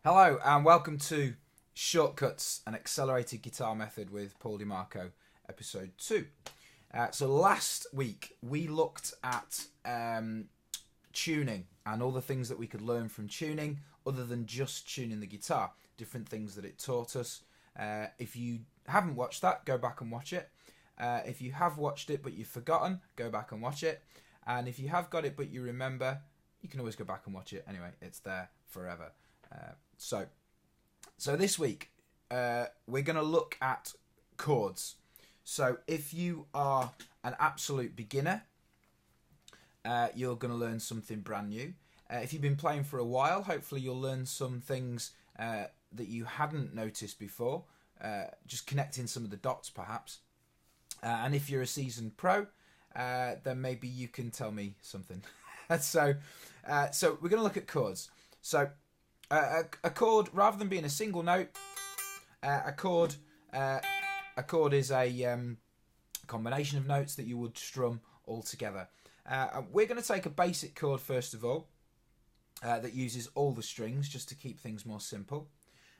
Hello and welcome to Shortcuts, an accelerated guitar method with Paul deMarco, episode 2. So last week we looked at tuning and all the things that we could learn from tuning other than just tuning the guitar, different things that it taught us. If you haven't watched that, go back and watch it. If you have watched it but you've forgotten, go back and watch it. And if you have got it but you remember, you can always go back and watch it. Anyway, it's there forever. So this week we're going to look at chords. So if you are an absolute beginner, you're going to learn something brand new. If you've been playing for a while, hopefully you'll learn some things that you hadn't noticed before, just connecting some of the dots perhaps. And if you're a seasoned pro, then maybe you can tell me something. So we're going to look at chords. So a chord, rather than being a single note, a chord is a combination of notes that you would strum all together. We're going to take a basic chord first of all, that uses all the strings just to keep things more simple.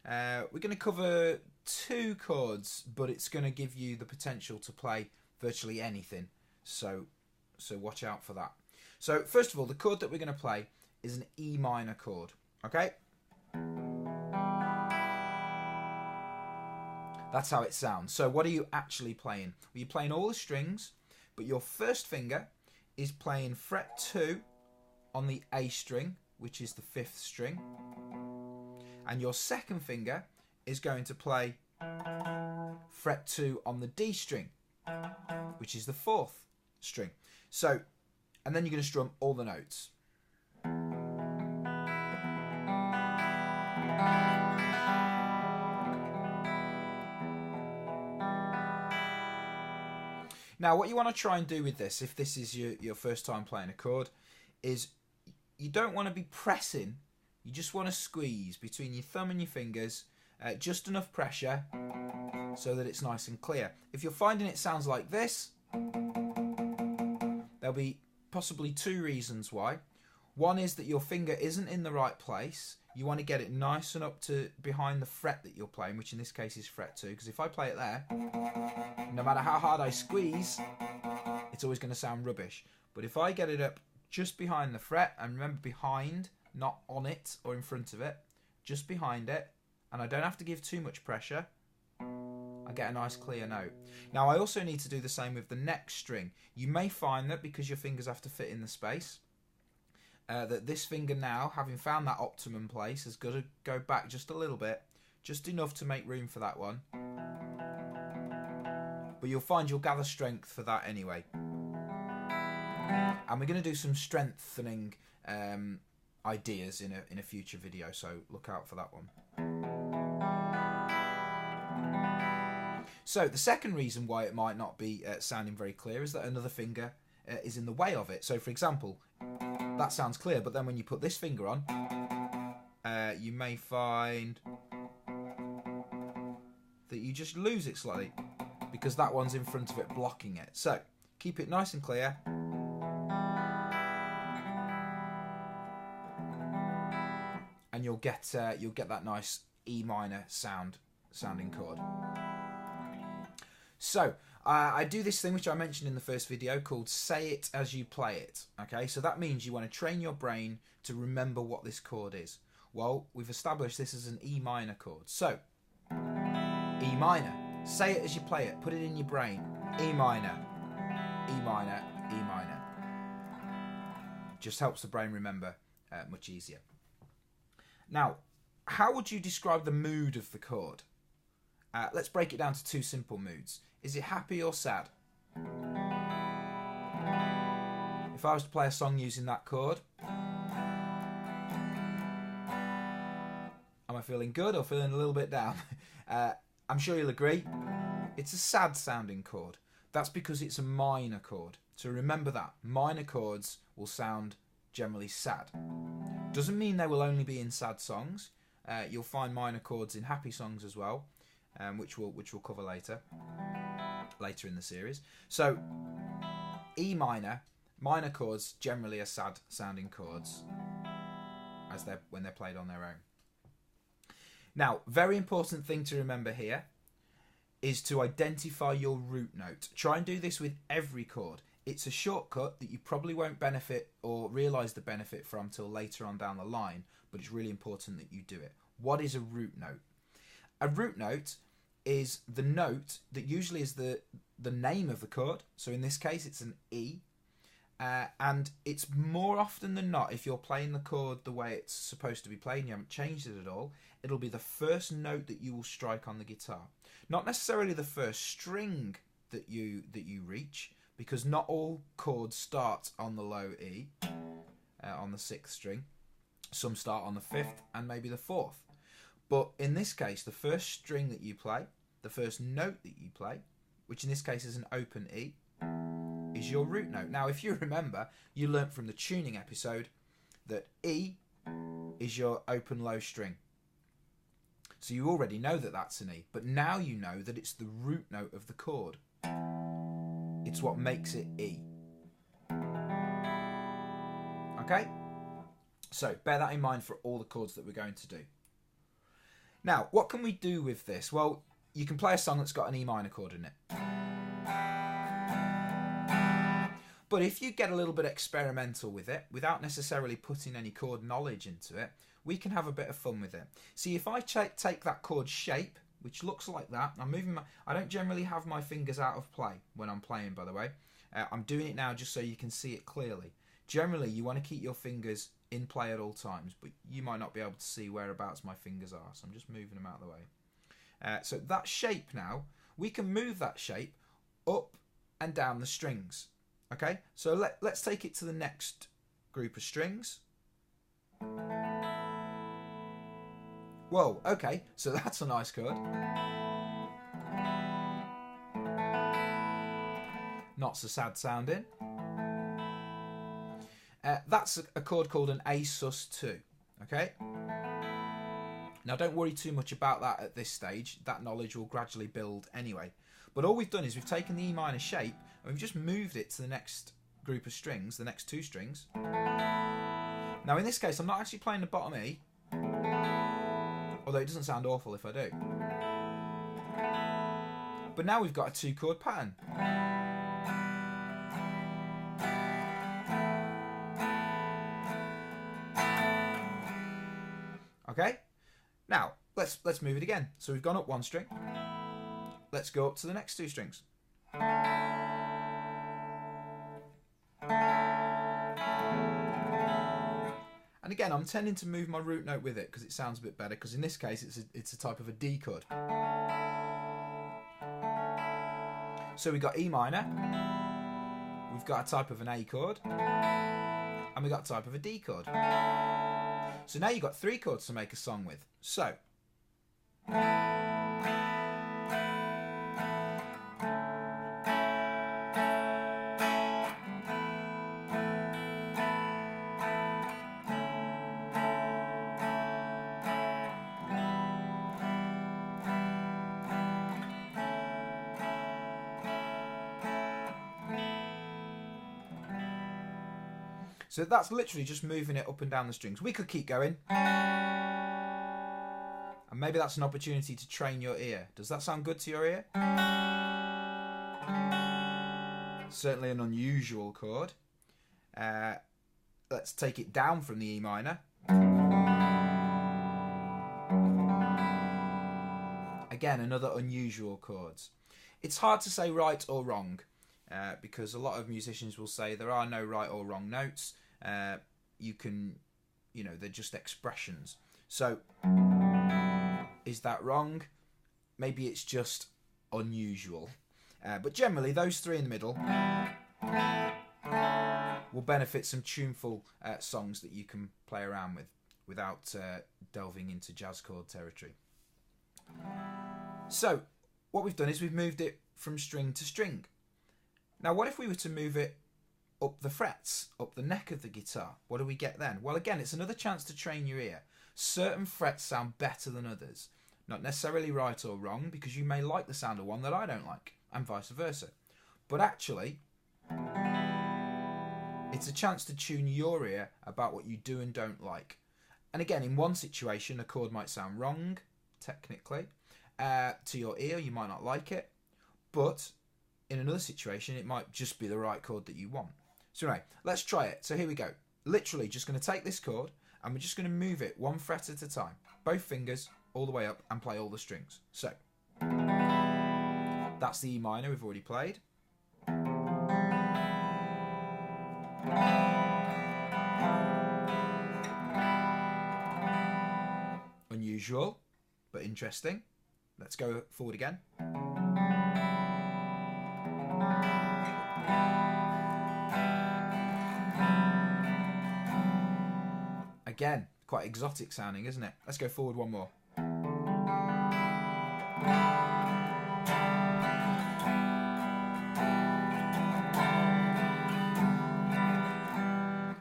We're going to cover 2 chords, but it's going to give you the potential to play virtually anything. So watch out for that. So first of all, the chord that we're going to play is an E minor chord. Okay? That's how it sounds. So what are you actually playing? Well, you're playing all the strings, but your first finger is playing fret 2 on the A string, which is the 5th string. And your second finger is going to play fret 2 on the D string, which is the 4th string. So, and then you're going to strum all the notes. Now, what you want to try and do with this, if this is your first time playing a chord, is you don't want to be pressing. You just want to squeeze between your thumb and your fingers, just enough pressure so that it's nice and clear. If you're finding it sounds like this, there'll be possibly 2 reasons why. One is that your finger isn't in the right place. You want to get it nice and up to behind the fret that you're playing, which in this case is fret 2, because if I play it there, no matter how hard I squeeze, it's always going to sound rubbish. But if I get it up just behind the fret, and remember behind, not on it or in front of it, just behind it, and I don't have to give too much pressure, I get a nice clear note. Now I also need to do the same with the next string. You may find that because your fingers have to fit in the space, that this finger now, having found that optimum place, has got to go back just a little bit, just enough to make room for that one. But you'll find you'll gather strength for that anyway. And we're going to do some strengthening ideas in a future video, so look out for that one. So the second reason why it might not be sounding very clear is that another finger is in the way of it. So for example, that sounds clear, but then when you put this finger on, you may find that you just lose it slightly because that one's in front of it blocking it. So keep it nice and clear. And you'll get that nice E minor sounding chord. So I do this thing which I mentioned in the first video called say it as you play it. Okay, so that means you want to train your brain to remember what this chord is. Well, we've established this as an E minor chord. So E minor. Say it as you play it. Put it in your brain. E minor, E minor, E minor. Just helps the brain remember much easier. Now, how would you describe the mood of the chord? Let's break it down to 2 simple moods. Is it happy or sad? If I was to play a song using that chord, am I feeling good or feeling a little bit down? I'm sure you'll agree. It's a sad sounding chord. That's because it's a minor chord. So remember that. Minor chords will sound generally sad. Doesn't mean they will only be in sad songs. You'll find minor chords in happy songs as well, which we'll cover later in the series. So E minor, minor chords generally are sad sounding chords when they're played on their own. Now, very important thing to remember here is to identify your root note. Try and do this with every chord. It's a shortcut that you probably won't benefit or realise the benefit from till later on down the line, but it's really important that you do it. What is a root note? A root note is the note that usually is the name of the chord. So in this case, it's an E. And it's more often than not, if you're playing the chord the way it's supposed to be played and you haven't changed it at all, it'll be the first note that you will strike on the guitar. Not necessarily the first string that you reach, because not all chords start on the low E, on the 6th string. Some start on the 5th and maybe the 4th. But in this case, the first string that you play, the first note that you play, which in this case is an open E, is your root note. Now, if you remember, you learnt from the tuning episode that E is your open low string. So you already know that that's an E, but now you know that it's the root note of the chord. It's what makes it E. Okay? So bear that in mind for all the chords that we're going to do. Now, what can we do with this? Well, you can play a song that's got an E minor chord in it. But if you get a little bit experimental with it, without necessarily putting any chord knowledge into it, we can have a bit of fun with it. See, if I take that chord shape, which looks like that, I don't generally have my fingers out of play when I'm playing, by the way. I'm doing it now just so you can see it clearly. Generally, you want to keep your fingers in play at all times, but you might not be able to see whereabouts my fingers are, so I'm just moving them out of the way. So that shape now, we can move that shape up and down the strings. Okay, so let's take it to the next group of strings. Whoa, okay, so that's a nice chord. Not so sad sounding. That's a chord called an A sus2, okay? Now don't worry too much about that at this stage. That knowledge will gradually build anyway. But all we've done is we've taken the E minor shape and we've just moved it to the next group of strings, the next 2 strings. Now in this case, I'm not actually playing the bottom E, although it doesn't sound awful if I do. But now we've got a 2-chord pattern. Okay, now let's move it again. So we've gone up 1 string. Let's go up to the next 2 strings. And again, I'm tending to move my root note with it because it sounds a bit better, because in this case it's a type of a D chord. So we've got E minor, we've got a type of an A chord, and we've got a type of a D chord. So now you've got 3 chords to make a song with. So So that's literally just moving it up and down the strings. We could keep going. And maybe that's an opportunity to train your ear. Does that sound good to your ear? Certainly an unusual chord. Let's take it down from the E minor. Again, another unusual chord. It's hard to say right or wrong, because a lot of musicians will say there are no right or wrong notes. They're just expressions. So, is that wrong? Maybe it's just unusual. But generally, those 3 in the middle will benefit some tuneful songs that you can play around with without delving into jazz chord territory. So, what we've done is we've moved it from string to string. Now, what if we were to move it up the frets, up the neck of the guitar? What do we get then? Well, again, it's another chance to train your ear. Certain frets sound better than others. Not necessarily right or wrong, because you may like the sound of one that I don't like, and vice versa. But actually, it's a chance to tune your ear about what you do and don't like. And again, in one situation, a chord might sound wrong, technically. To your ear, you might not like it, but in another situation, it might just be the right chord that you want. So anyway, let's try it. So here we go. Literally just going to take this chord and we're just going to move it 1 fret at a time. Both fingers all the way up and play all the strings. So that's the E minor we've already played. Unusual, but interesting. Let's go forward again. Again, quite exotic sounding, isn't it? Let's go forward one more.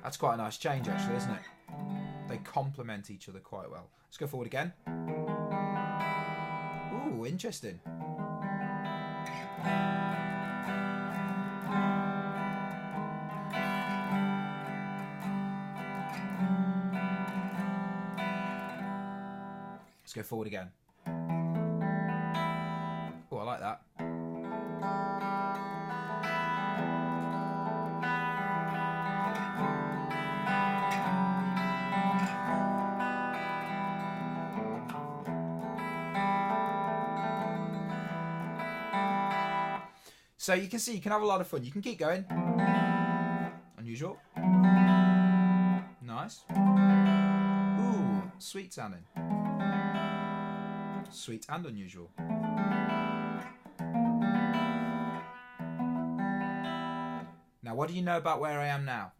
That's quite a nice change actually, isn't it? They complement each other quite well. Let's go forward again. Ooh, interesting. Let's go forward again. Oh, I like that. So you can see you can have a lot of fun. You can keep going. Unusual. Nice. Ooh, sweet sounding. Sweet and unusual. Now, what do you know about where I am now?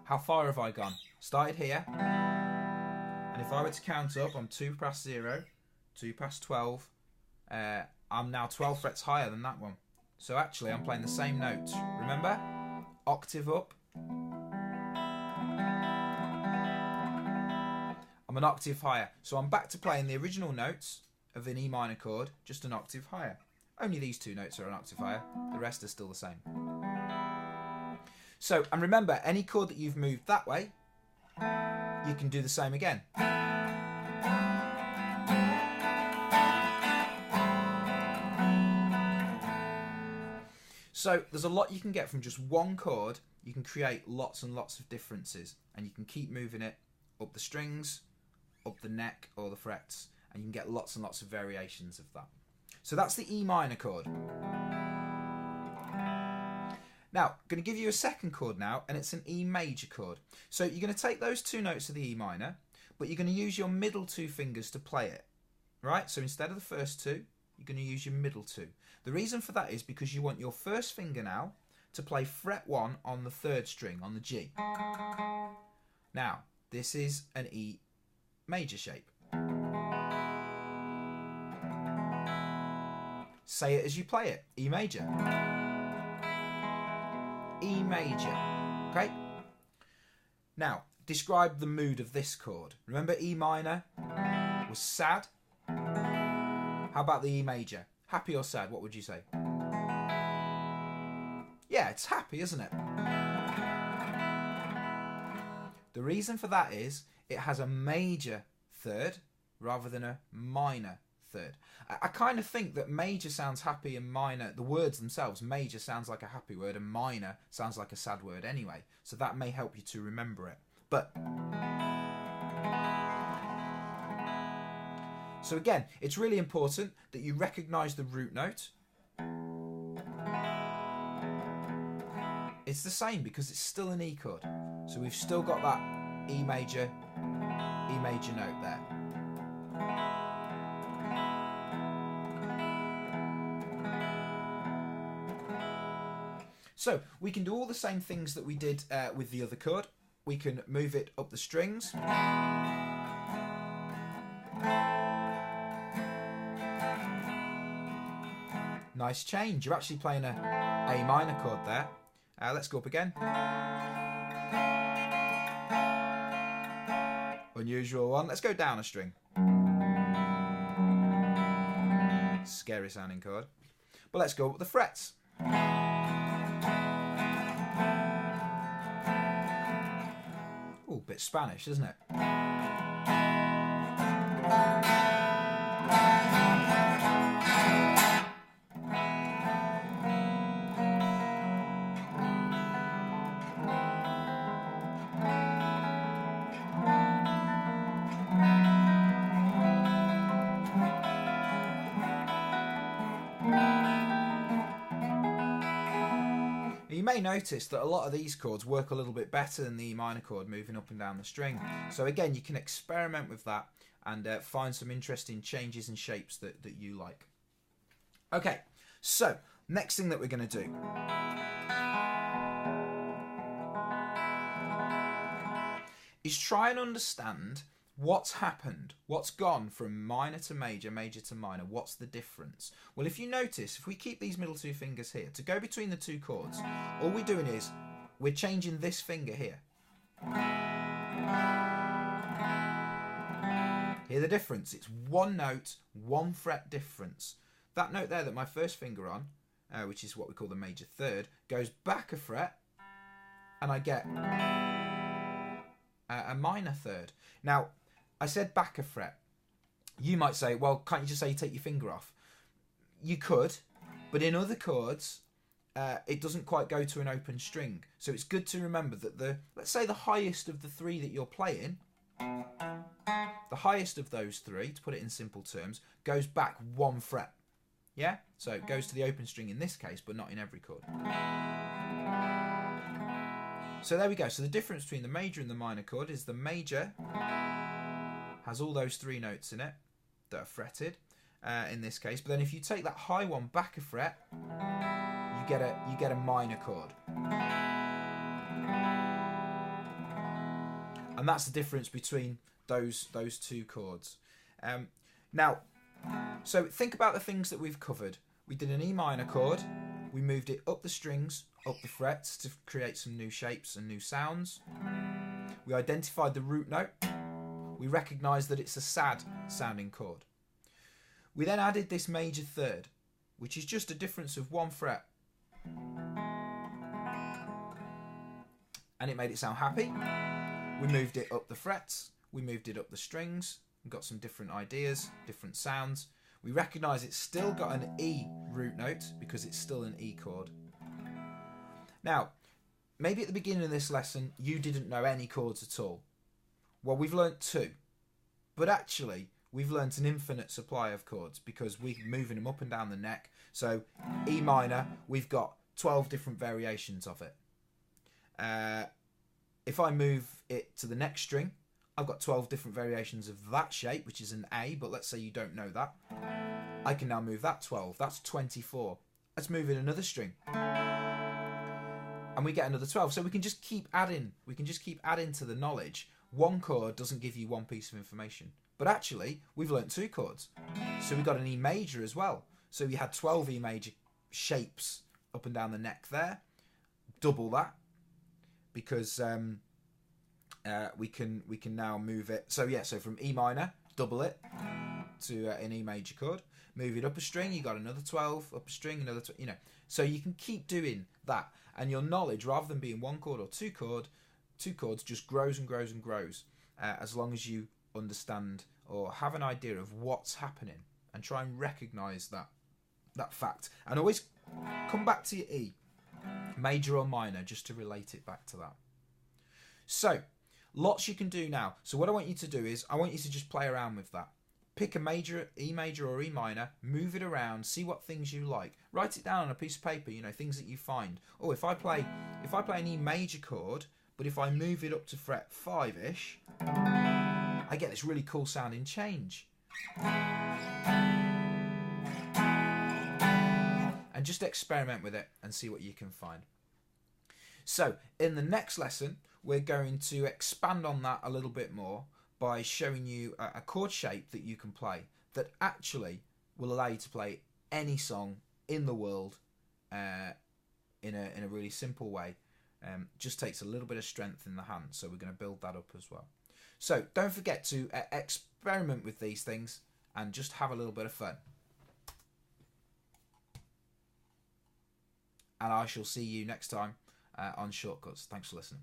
How far have I gone? Started here. And if I were to count up, I'm 2 past 0, 2 past 12. I'm now 12 frets higher than that one. So actually, I'm playing the same note. Remember? Octave up. I'm an octave higher. So I'm back to playing the original notes of an E minor chord, just an octave higher. Only these 2 notes are an octave higher. The rest are still the same. So, and remember, any chord that you've moved that way, you can do the same again. So there's a lot you can get from just one chord. You can create lots and lots of differences, and you can keep moving it up the strings, up the neck or the frets, and you can get lots and lots of variations of that. So that's the E minor chord. Now, I'm going to give you a second chord now, and it's an E major chord. So you're going to take those 2 notes of the E minor, but you're going to use your middle 2 fingers to play it, right? So instead of the first 2, you're going to use your middle 2. The reason for that is because you want your first finger now to play fret 1 on the 3rd string, on the G. Now, this is an E major shape. Say it as you play it. E major. E major. Okay? Now, describe the mood of this chord. Remember E minor was sad? How about the E major? Happy or sad? What would you say? Yeah, it's happy, isn't it? The reason for that is it has a major 3rd rather than a minor 3rd. I kind of think that major sounds happy and minor, the words themselves, major sounds like a happy word and minor sounds like a sad word anyway. So that may help you to remember it. But so again, it's really important that you recognise the root note. It's the same because it's still an E chord. So we've still got that E major note there. So we can do all the same things that we did with the other chord. We can move it up the strings. Nice change. You're actually playing a A minor chord there. Let's go up again. Unusual one. Let's go down a string. Scary sounding chord. But let's go up the frets. Ooh, bit Spanish, isn't it? may notice that a lot of these chords work a little bit better than the E minor chord moving up and down the string. So again, you can experiment with that and find some interesting changes and shapes that you like. Okay, so next thing that we're going to do is try and understand what's happened, what's gone from minor to major, major to minor, what's the difference? Well, if you notice, if we keep these middle two fingers here, to go between the two chords, all we're doing is we're changing this finger here. Hear the difference? It's one note, one fret difference. That note there that my first finger on, which is what we call the major third, goes back a fret, and I get a minor third. Now, I said back a fret. You might say, well, can't you just say you take your finger off? You could, but in other chords, it doesn't quite go to an open string. So it's good to remember that let's say the highest of the three that you're playing, the highest of those three, to put it in simple terms, goes back one fret. Yeah? So it goes to the open string in this case, but not in every chord. So there we go. So the difference between the major and the minor chord is the major has all those three notes in it that are fretted in this case. But then if you take that high one back a fret, you get a minor chord. And that's the difference between those two chords. Now, so think about the things that we've covered. We did an E minor chord. We moved it up the strings, up the frets to create some new shapes and new sounds. We identified the root note. We recognised that it's a sad sounding chord. We then added this major third, which is just a difference of one fret. And it made it sound happy. We moved it up the frets. We moved it up the strings. We got some different ideas, different sounds. We recognise it's still got an E root note because it's still an E chord. Now, maybe at the beginning of this lesson, you didn't know any chords at all. Well, we've learnt two. But actually, we've learnt an infinite supply of chords because we're moving them up and down the neck. So, E minor, we've got 12 different variations of it. If I move it to the next string, I've got 12 different variations of that shape, which is an A, but let's say you don't know that. I can now move that 12. That's 24. Let's move in another string. And we get another 12. So we can just keep adding. We can just keep adding to the knowledge. One chord doesn't give you one piece of information. But actually, we've learnt two chords. So we got an E major as well. So we had 12 E major shapes up and down the neck there. Double that. Because we can now move it. So yeah, so from E minor, double it to an E major chord. Move it up a string, you got another 12, up a string, another 12, you know. So you can keep doing that. And your knowledge, rather than being one chord or two chords, just grows and grows and grows. As long as you understand or have an idea of what's happening and try and recognise that fact. And always come back to your E, major or minor, just to relate it back to that. So, lots you can do now. So what I want you to do is, I want you to just play around with that. Pick a major, E major or E minor, move it around, see what things you like. Write it down on a piece of paper, you know, things that you find. Oh, if I play an E major chord, but if I move it up to fret 5-ish, I get this really cool sounding change. And just experiment with it and see what you can find. So, in the next lesson, we're going to expand on that a little bit more by showing you a chord shape that you can play that actually will allow you to play any song in the world in a really simple way. Just takes a little bit of strength in the hand, so we're going to build that up as well. So don't forget to experiment with these things and just have a little bit of fun. And I shall see you next time on Shortcuts. Thanks for listening.